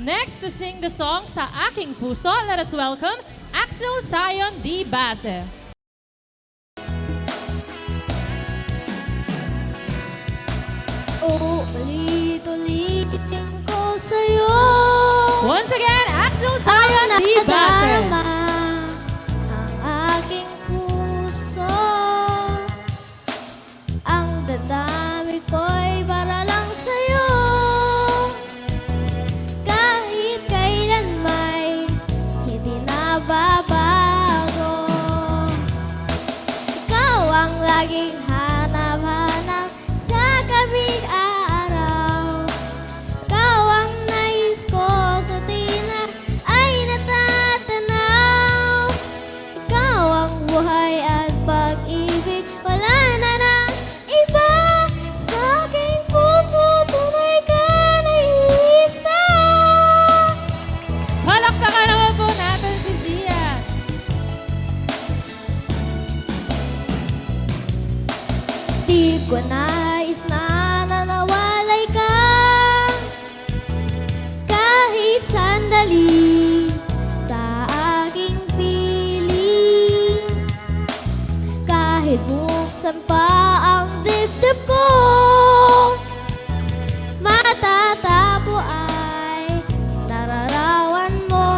Next to sing the song Sa Aking Puso, let us welcome Axel Zion D. Base. Ulit-ulitin ko sa'yo Once again, Axel Zion D. Base. ang aking puso. Ang dadami ko'y para lang sa'yo. Kahit kailan may hindi na babago. Ikaw ang laging hanap-hanap sa gabing araw. Ikaw ang nais ko sa tina ay natatanaw. Ikaw ang buhay at pag-ibig, wala na na iba. Sa aking puso, tunay ka na isa. Palakpakan naman po natin si Zia. Di ko nais na nanawalay ka kahit sandali sa aking piling. Kahit buksan pa ang dibdib ko, matatapo ay nararawan mo.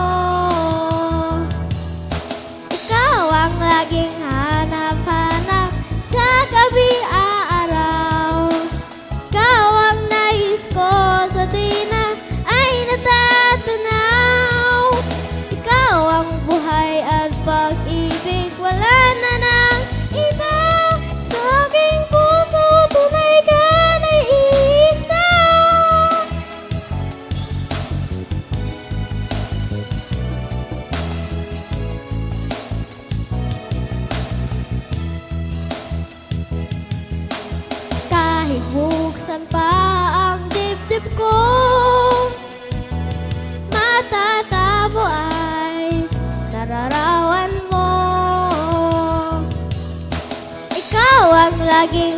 Ikaw ang laging hanap-hanap sa gabing araw. Ikaw ang nais ko sa tina ay natatanaw. Ikaw ang buhay at pag-ibig, wala na nang iba. Sa aking puso, tunay ka na isa. Kahit buksan pa ang dibdib ko, matatabo ay nararawan mo. Ikaw ang laging